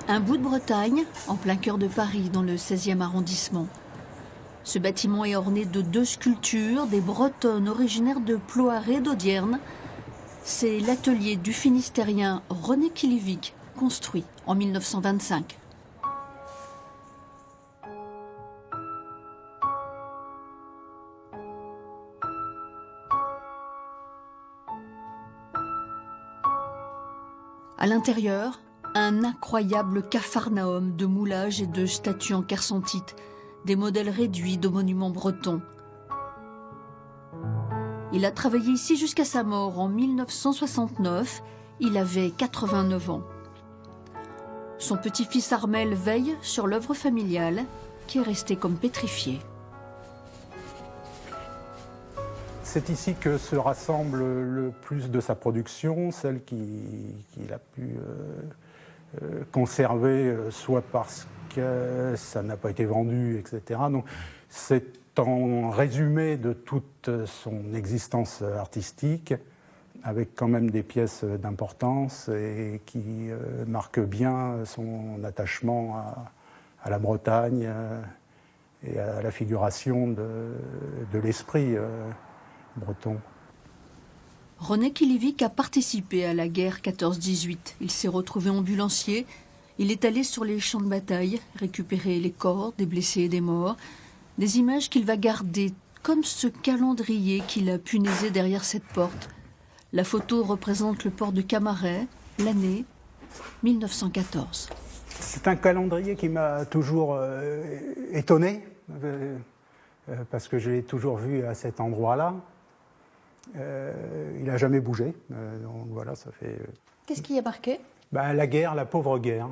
Un bout de Bretagne, en plein cœur de Paris, dans le 16e arrondissement. Ce bâtiment est orné de 2 sculptures, des Bretonnes originaires de Ploaré d'Audierne. C'est l'atelier du Finistérien René Kilivic, construit en 1925. À l'intérieur, un incroyable capharnaüm de moulages et de statues en kersentite, des modèles réduits de monuments bretons. Il a travaillé ici jusqu'à sa mort en 1969. Il avait 89 ans. Son petit-fils Armel veille sur l'œuvre familiale qui est restée comme pétrifiée. C'est ici que se rassemble le plus de sa production, celle qu'il a pu conserver, soit parce que ça n'a pas été vendu, etc. Donc c'est en résumé de toute son existence artistique, avec quand même des pièces d'importance et qui marquent bien son attachement à la Bretagne et à la figuration de l'esprit breton. René Kilivic a participé à la guerre 14-18. Il s'est retrouvé ambulancier. Il est allé sur les champs de bataille, récupérer les corps des blessés et des morts. Des images qu'il va garder, comme ce calendrier qu'il a punaisé derrière cette porte. La photo représente le port de Camaret, l'année 1914. C'est un calendrier qui m'a toujours étonné, parce que je l'ai toujours vu à cet endroit-là. Il n'a jamais bougé, donc voilà, ça fait... Qu'est-ce qui y a marqué ? La guerre, la pauvre guerre.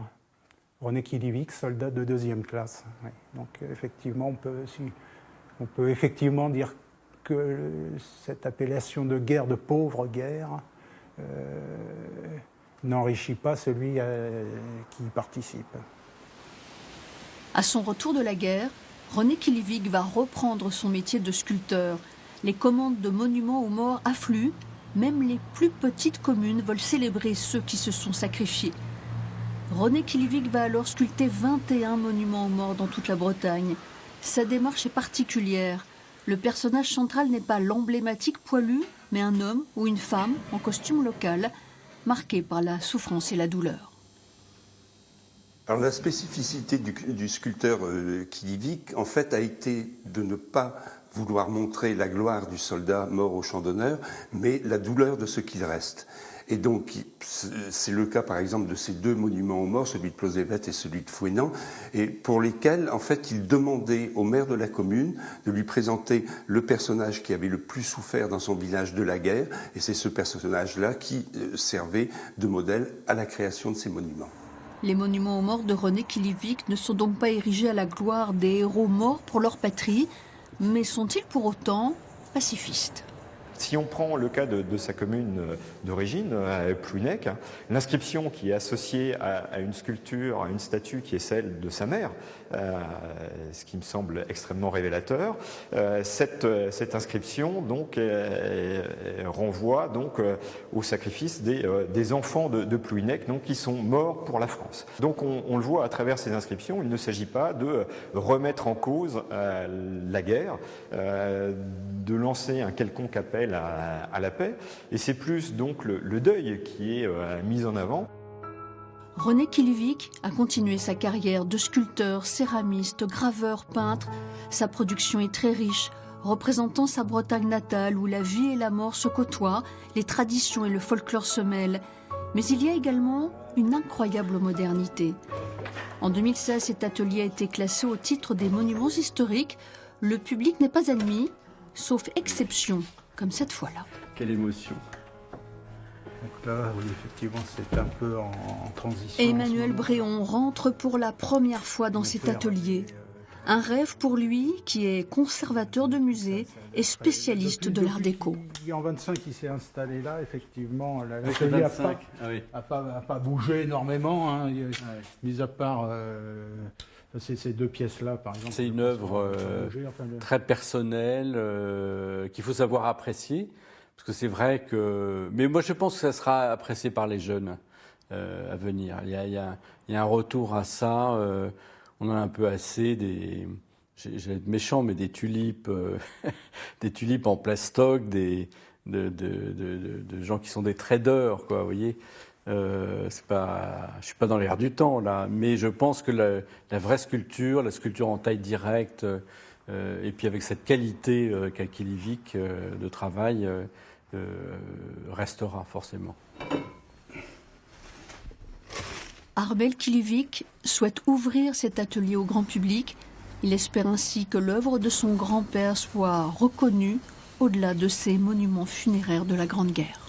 René Kilivic, soldat de 2e classe. Oui. Donc effectivement, on peut effectivement dire que cette appellation de guerre, de pauvre guerre, n'enrichit pas celui qui y participe. À son retour de la guerre, René Kilivic va reprendre son métier de sculpteur. Les commandes de monuments aux morts affluent. Même les plus petites communes veulent célébrer ceux qui se sont sacrifiés. René Kilivic va alors sculpter 21 monuments aux morts dans toute la Bretagne. Sa démarche est particulière. Le personnage central n'est pas l'emblématique poilu, mais un homme ou une femme en costume local, marqué par la souffrance et la douleur. Alors la spécificité du sculpteur Kilivic, en fait, a été de ne pas vouloir montrer la gloire du soldat mort au champ d'honneur, mais la douleur de ce qu'il reste. Et donc, c'est le cas, par exemple, de ces 2 monuments aux morts, celui de Plozévet et celui de Fouesnant, et pour lesquels, en fait, il demandait au maire de la commune de lui présenter le personnage qui avait le plus souffert dans son village de la guerre, et c'est ce personnage-là qui servait de modèle à la création de ces monuments. Les monuments aux morts de René Kilivic ne sont donc pas érigés à la gloire des héros morts pour leur patrie, mais sont-ils pour autant pacifistes ? Si on prend le cas de sa commune d'origine, à Plouhinec, l'inscription qui est associée à une sculpture, à une statue qui est celle de sa mère, ce qui me semble extrêmement révélateur, cette inscription donc, renvoie donc, au sacrifice des enfants de Plouhinec donc, qui sont morts pour la France. Donc on le voit à travers ces inscriptions, il ne s'agit pas de remettre en cause la guerre, de lancer un quelconque appel à la paix, et c'est plus donc le deuil qui est mis en avant. René Kilivic a continué sa carrière de sculpteur, céramiste, graveur, peintre. Sa production est très riche, représentant sa Bretagne natale où la vie et la mort se côtoient, les traditions et le folklore se mêlent. Mais il y a également une incroyable modernité. En 2016, cet atelier a été classé au titre des monuments historiques. Le public n'est pas admis, sauf exception, comme cette fois-là. Quelle émotion! Donc là, oui, effectivement, c'est un peu en transition. Emmanuel Bréon rentre pour la première fois dans cet atelier. Un rêve pour lui qui est conservateur de musée et spécialiste de l'art déco. En 25, il s'est installé là, effectivement. L'atelier n'a pas bougé énormément, hein, mis à part ces 2 pièces-là, par exemple. C'est une œuvre très personnelle qu'il faut savoir apprécier. Parce que c'est vrai que... Mais moi, je pense que ça sera apprécié par les jeunes. à venir. Il y a un retour à ça. On en a un peu assez des, j'allais être méchant, mais des tulipes, des tulipes en plastoc, de gens qui sont des traders, quoi. Vous voyez. Je suis pas dans l'air du temps là, mais je pense que la vraie sculpture, la sculpture en taille directe, et puis avec cette qualité qu'a Kilivík de travail, restera forcément. Árbel Kilivík souhaite ouvrir cet atelier au grand public. Il espère ainsi que l'œuvre de son grand-père soit reconnue au-delà de ces monuments funéraires de la Grande Guerre.